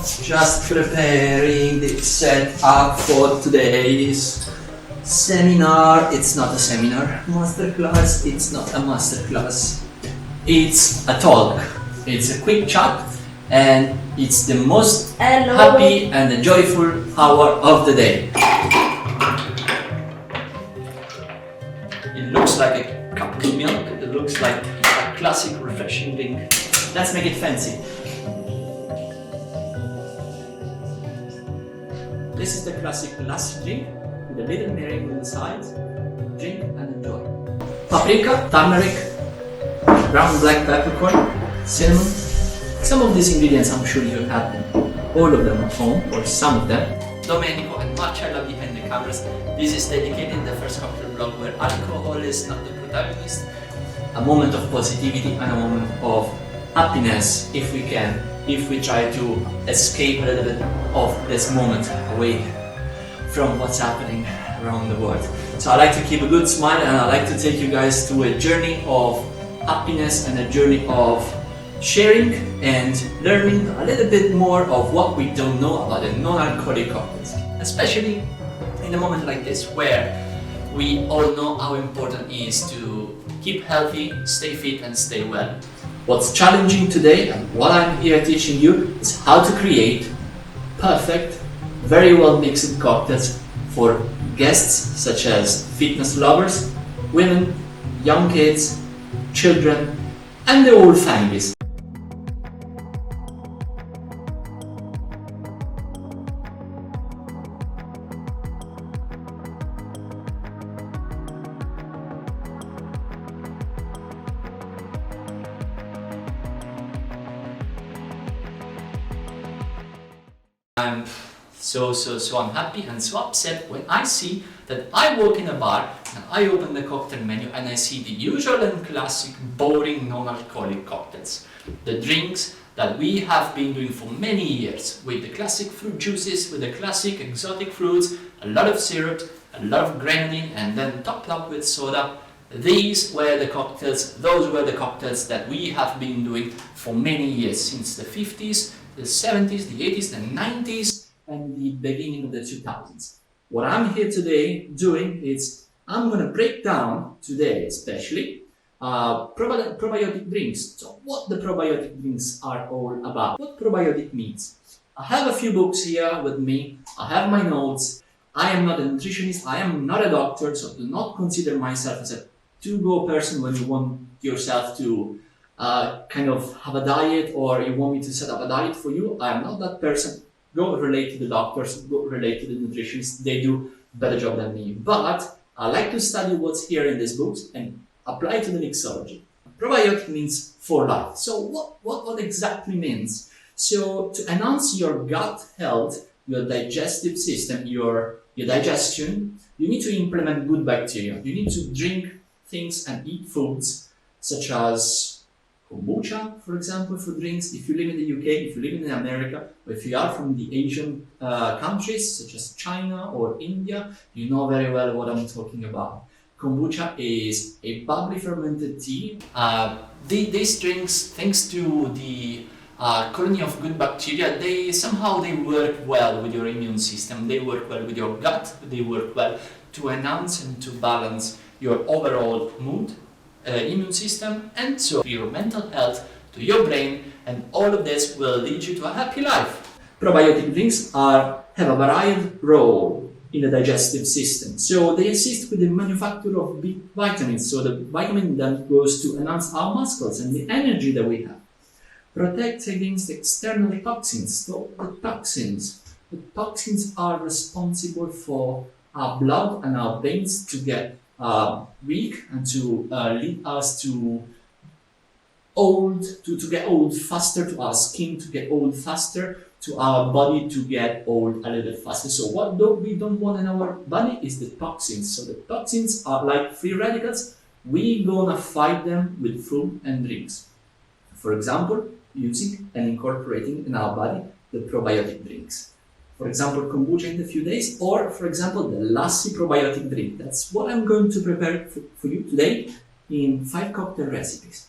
Just preparing the setup for today's seminar. It's not a seminar. Masterclass. It's not a masterclass. It's a talk. It's a quick chat, and it's the most happy and the joyful hour of the day. It looks like a cup of milk. It looks like a classic refreshing drink. Let's make it fancy. This is the classic Lassi drink with a little meringue on the side. Drink and enjoy. Paprika, turmeric, ground black peppercorn, cinnamon. Some of these ingredients I'm sure you have them. All of them at home, or some of them. Domenico and Marcella behind the cameras. This is Dedycated, the first cocktail blog where alcohol is not the protagonist. A moment of positivity and a moment of happiness, if we can. If we try to escape a little bit of this moment away from what's happening around the world. So I like to keep a good smile, and I like to take you guys to a journey of happiness and a journey of sharing and learning a little bit more of what we don't know about the non-alcoholic cocktails. Especially in a moment like this where we all know how important it is to keep healthy, stay fit and stay well. What's challenging today, and what I'm here teaching you, is how to create perfect, very well mixed cocktails for guests such as fitness lovers, women, young kids, children, and the whole families. I'm so I'm happy and so upset when I see that I walk in a bar and I open the cocktail menu and I see the usual and classic boring non-alcoholic cocktails. The drinks that we have been doing for many years with the classic fruit juices, with the classic exotic fruits, a lot of syrup, a lot of grenadine, and then topped up with soda. Those were the cocktails that we have been doing for many years, since the 50s, the 70s, the 80s, the 90s, and the beginning of the 2000s. What I'm here today doing is I'm going to break down today, especially probiotic drinks. So what the probiotic drinks are all about, what probiotic means. I have a few books here with me. I have my notes. I am not a nutritionist. I am not a doctor, so do not consider myself as a to-go person when you want yourself to kind of have a diet, or you want me to set up a diet for you. I am not that person. Go relate to the doctors, go relate to the nutritionists. They do a better job than me. But I like to study what's here in these books and apply to the mixology. Probiotic means for life. So what exactly means? So to enhance your gut health, your digestive system, your digestion, you need to implement good bacteria. You need to drink things and eat foods such as kombucha, for example, for drinks. If you live in the UK, if you live in America, or if you are from the Asian countries such as China or India, you know very well what I'm talking about. Kombucha is a bubbly fermented tea. These drinks, thanks to the colony of good bacteria, they work well with your immune system. They work well with your gut. They work well to enhance and to balance your overall mood, immune system, and so your mental health, to your brain, and all of this will lead you to a happy life. Probiotic drinks have a varied role in the digestive system. So they assist with the manufacture of vitamins, so the vitamin that goes to enhance our muscles and the energy that we have. Protect against external toxins. So the toxins are responsible for our blood and our veins to get weak and to lead us to get old faster, to our skin to get old faster, to our body to get old a little bit faster. So what we don't want in our body is the toxins. So the toxins are like free radicals. We're gonna fight them with food and drinks. For example, using and incorporating in our body the probiotic drinks. For example, kombucha in a few days, or for example, the Lassi probiotic drink. That's what I'm going to prepare for you today in 5 cocktail recipes.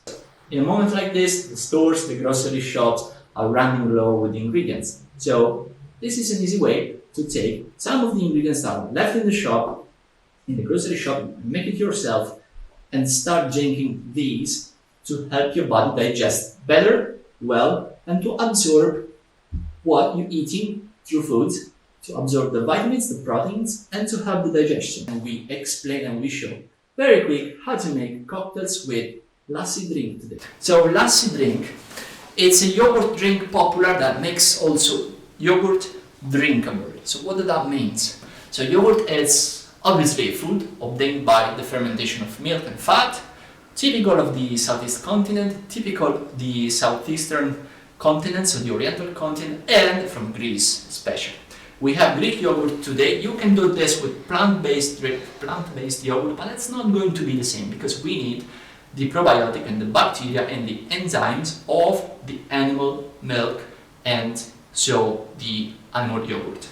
In a moment like this, the stores, the grocery shops are running low with the ingredients. So this is an easy way to take some of the ingredients that are left in the shop, in the grocery shop, make it yourself, and start drinking these to help your body digest better, well, and to absorb what you're eating through food, to absorb the vitamins, the proteins, and to help the digestion. And we explain and we show very quick how to make cocktails with Lassi drink today. So Lassi drink, it's a yogurt drink popular that makes also yogurt drinkable. So what does that mean? So yogurt is obviously a food obtained by the fermentation of milk and fat, typical of the Southeast continent, typical of the Southeastern continent, so the Oriental continent, and from Greece especially. We have Greek yogurt today. You can do this with plant-based yogurt, but it's not going to be the same because we need the probiotic and the bacteria and the enzymes of the animal milk and so the animal yogurt.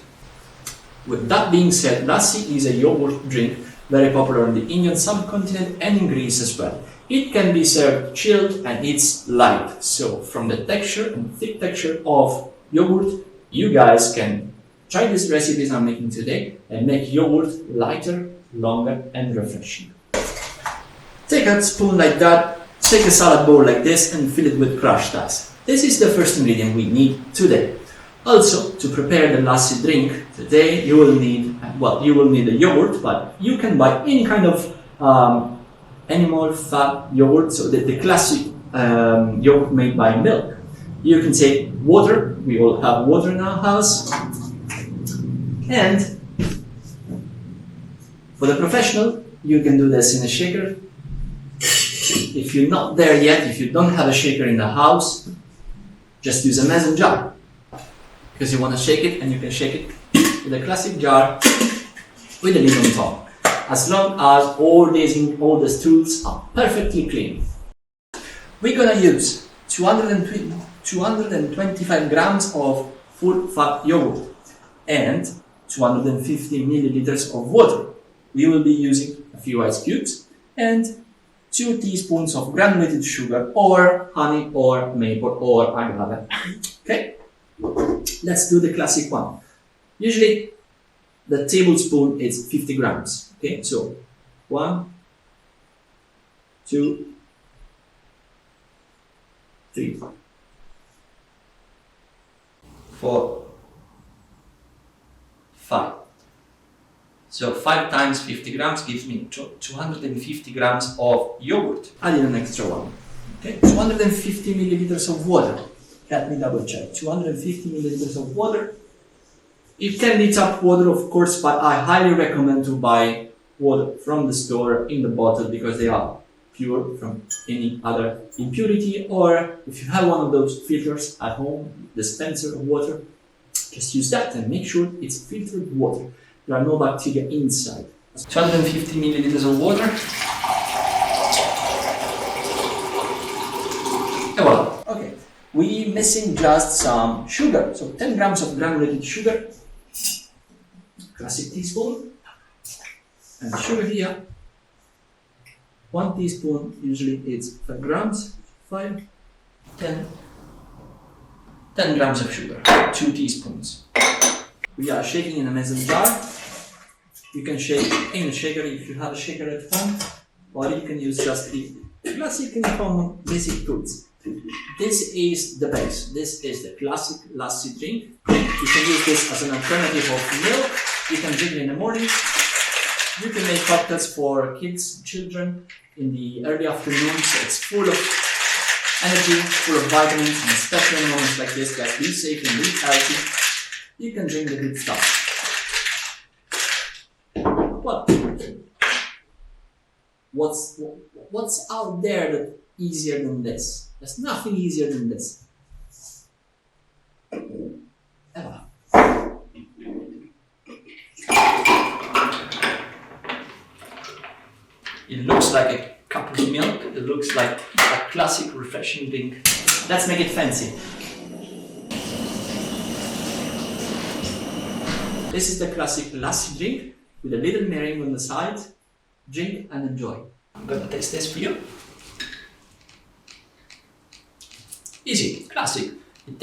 With that being said, Lassi is a yogurt drink very popular in the Indian subcontinent and in Greece as well. It can be served chilled and it's light. So from the texture and thick texture of yogurt, you guys can try these recipes I'm making today and make yogurt lighter, longer and refreshing. Take a spoon like that, take a salad bowl like this and fill it with crushed ice. This is the first ingredient we need today. Also, to prepare the Lassi drink today, you will need a yogurt, but you can buy any kind of animal fat yogurt, so the classic yogurt made by milk. You can take water, we all have water in our house, and for the professional, you can do this in a shaker. If you're not there yet, if you don't have a shaker in the house, just use a mason jar. Because you want to shake it, and you can shake it with a classic jar with a lid on top. As long as all the stools are perfectly clean. We're gonna use 225 grams of full fat yogurt and 250 milliliters of water. We will be using a few ice cubes and 2 teaspoons of granulated sugar or honey or maple or agave. Okay? Let's do the classic one. Usually the tablespoon is 50 grams. Okay, so 1, 2, 3, 4, 5. So 5 times 50 grams gives me 250 grams of yogurt. Add in an extra one. Okay, 250 milliliters of water. Let me double check. 250 milliliters of water. It can be tap water, of course, but I highly recommend to buy water from the store in the bottle because they are pure from any other impurity. Or if you have one of those filters at home, dispenser of water, just use that and make sure it's filtered water. There are no bacteria inside. 250 milliliters of water. And voila. Okay. We're missing just some sugar. So 10 grams of granulated sugar. Classic teaspoon. And sugar here. 1 teaspoon, usually it's 5 grams. 5, 10. 10 grams of sugar. 2 teaspoons. We are shaking in a mason jar. You can shake in a shaker if you have a shaker at home, or you can use just the classic and common basic tools. This is the base. This is the classic Lassi drink. You can use this as an alternative of milk. You can drink it in the morning. You can make cocktails for kids, children in the early afternoons. It's full of energy, full of vitamins, and especially in moments like this, guys, be safe and be healthy. You can drink the good stuff. Well, what's out there that's easier than this? There's nothing easier than this. Ever. It looks like a cup of milk. It looks like a classic refreshing drink. Let's make it fancy. This is the classic Lassi drink with a little meringue on the side. Drink and enjoy. I'm gonna taste this for you. Easy, classic. It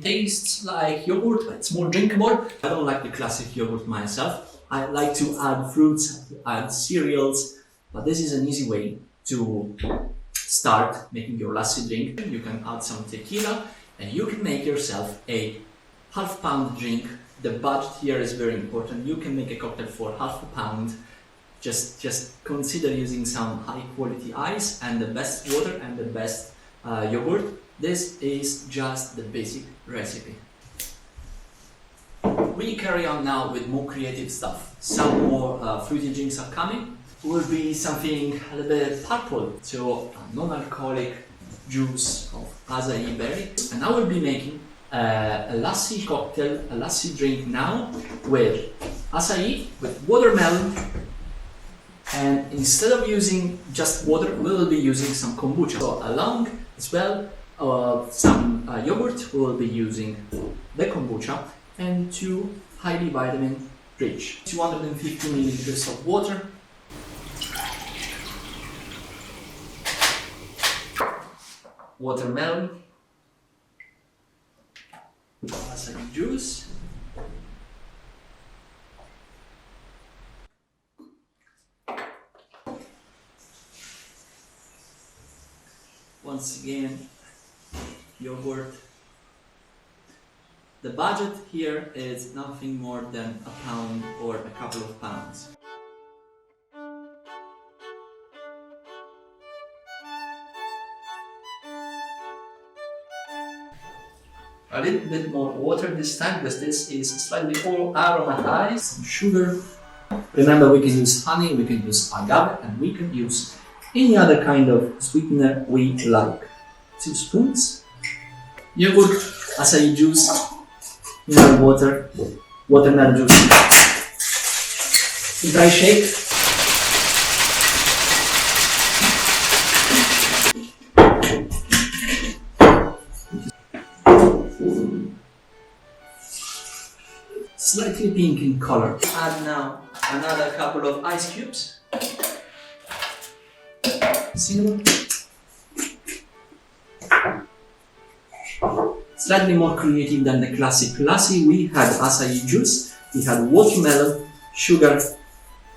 tastes like yogurt, but it's more drinkable. I don't like the classic yogurt myself. I like to add fruits, add cereals, but this is an easy way to start making your lassi drink. You can add some tequila and you can make yourself a half-pound drink. The budget here is very important. You can make a cocktail for half a pound. Just consider using some high-quality ice and the best water and the best yogurt. This is just the basic recipe. We carry on now with more creative stuff. Some more fruity drinks are coming. Will be something a little bit purple, so a non-alcoholic juice of acai berry. And I will be making a lassi cocktail, a lassi drink now with acai, with watermelon, and instead of using just water, we will be using some kombucha. So along as well, some yogurt, we will be using the kombucha, and 2 highly vitamin rich 250 milliliters of water, watermelon, acai juice, once again yogurt. The budget here is nothing more than a pound or a couple of pounds. A little bit more water this time because this is slightly all aromatized. Some sugar. Remember, we can use honey, we can use agave, and we can use any other kind of sweetener we like. 2 spoons. Yogurt, acai juice, mineral water, watermelon juice. Dry shake. Slightly pink in color. Add now another couple of ice cubes. Cinnamon. Slightly more creative than the classic lassi. We had acai juice, we had watermelon, sugar,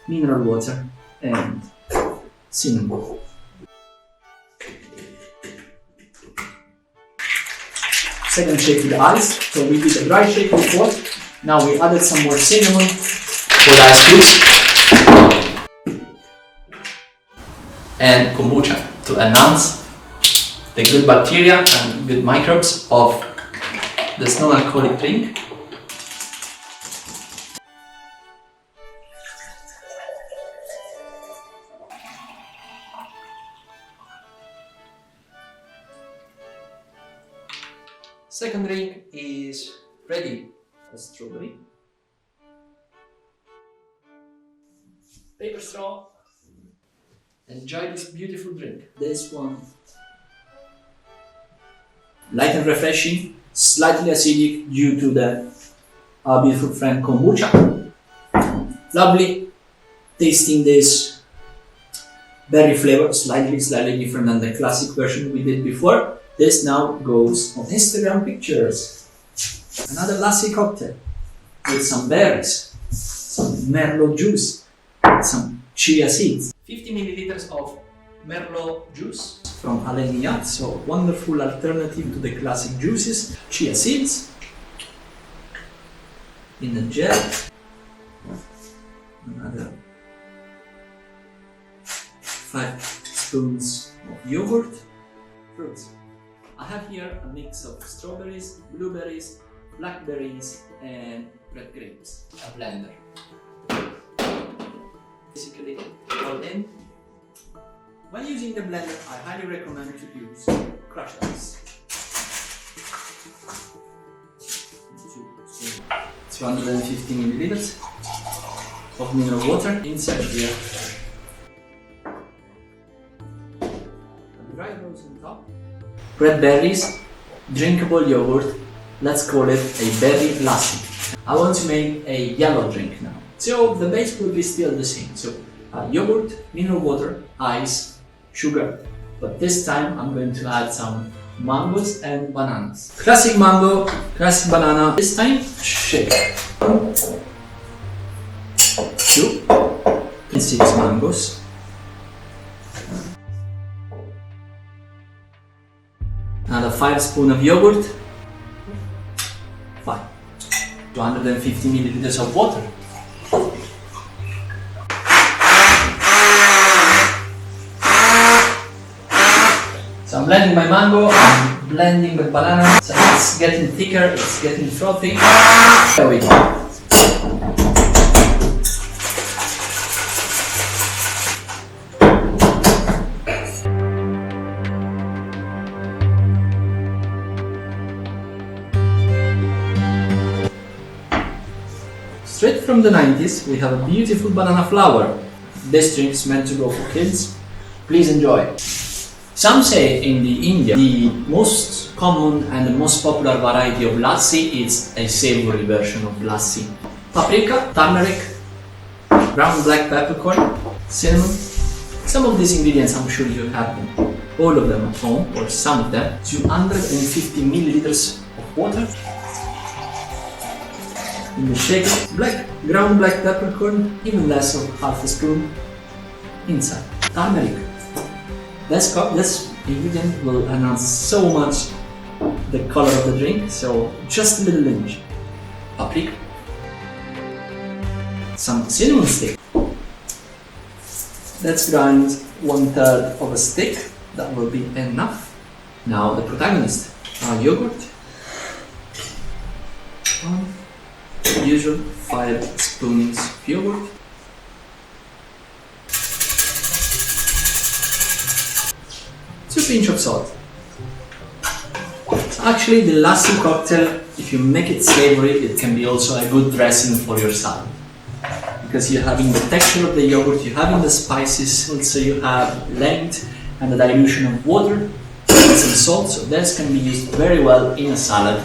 mineral water, and cinnamon. Second shake with ice. So we did a dry shake before. Now we added some more cinnamon with ice cubes and kombucha to enhance the good bacteria and good microbes of this non-alcoholic drink. Second drink is ready. A strawberry, paper straw. Enjoy this beautiful drink. This one, light and refreshing, slightly acidic due to the beautiful friend kombucha. Lovely, tasting this berry flavor, slightly different than the classic version we did before. This now goes on Instagram pictures. Another lassi cocktail with some berries, some MERLOT juice, some chia seeds. 50 milliliters of MERLOT juice from Alenia, so wonderful alternative to the classic juices. Chia seeds in a gel. Another 5 spoons of yogurt. Fruits. I have here a mix of strawberries, blueberries, blackberries and red grapes. A blender. Basically all in. When using the blender, I highly recommend to use crushed ice. 250 milliliters of mineral water inside here. Dry rose on top. Red berries, drinkable yogurt. Let's call it a berry lassi. I want to make a yellow drink now. So the base will be still the same. So yogurt, mineral water, ice, sugar. But this time I'm going to add some mangoes and bananas. Classic mango, classic banana. This time, shake. 1, 2, and 6 mangoes. Another 5 spoons of yogurt. 5. 250 milliliters of water. So I'm blending my mango, I'm blending the banana, so it's getting thicker, it's getting frothy. There we go. Straight from the 90s, we have a beautiful banana flower. This drink is meant to go for kids. Please enjoy. Some say in India, the most common and the most popular variety of lassi is a savory version of lassi. Paprika, turmeric, ground black peppercorn, cinnamon. Some of these ingredients I'm sure you have them, all of them at home, or some of them. 250 milliliters of water. In the shaker, ground black peppercorn, even less of half a spoon. Inside, turmeric. This ingredient will enhance so much the color of the drink, so just a little pinch. Paprika. Some cinnamon stick. Let's grind 1/3 of a stick, that will be enough. Now the protagonist, our yogurt. Usual 5 spoons of yogurt. Two pinch of salt. So actually the lassi cocktail, if you make it savory, it can be also a good dressing for your salad. Because you're having the texture of the yogurt, you're having the spices, also you have length and the dilution of water and some salt, so this can be used very well in a salad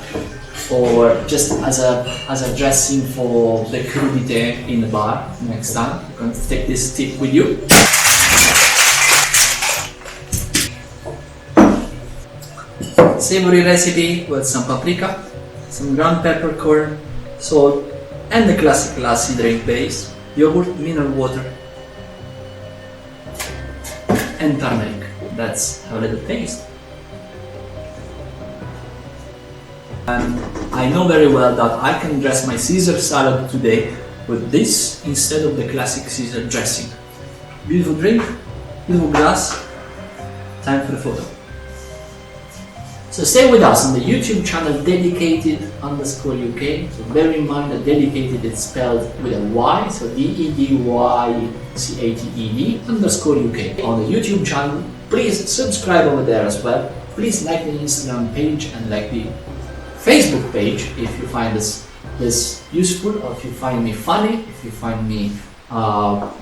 or just as a dressing for the crudité in the bar. Next time, you're going to take this tip with you. Savory recipe with some paprika, some ground peppercorn, salt, and the classic lassi drink base, yogurt, mineral water, and turmeric. Let's have a little taste. And I know very well that I can dress my Caesar salad today with this instead of the classic Caesar dressing. Beautiful drink, beautiful glass, time for the photo. So stay with us on the YouTube channel Dedycated_UK. So bear in mind that Dedycated is spelled with a Y, so DEDYCATED_UK. On the YouTube channel, please subscribe over there as well. Please like the Instagram page and like the Facebook page if you find this useful, or if you find me funny, if you find me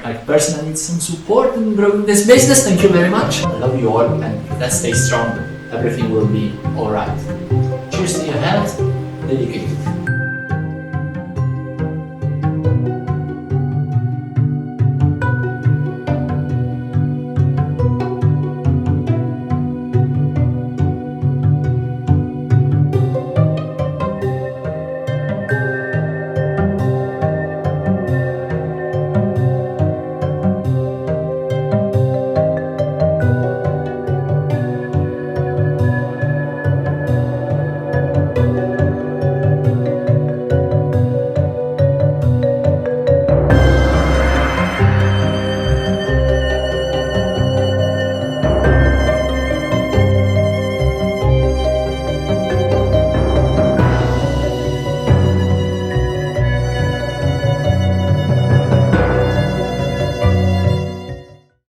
like person that needs some support in growing this business. Thank you very much. I love you all, and let's stay strong. Everything will be alright. Cheers to your health. Dedycated.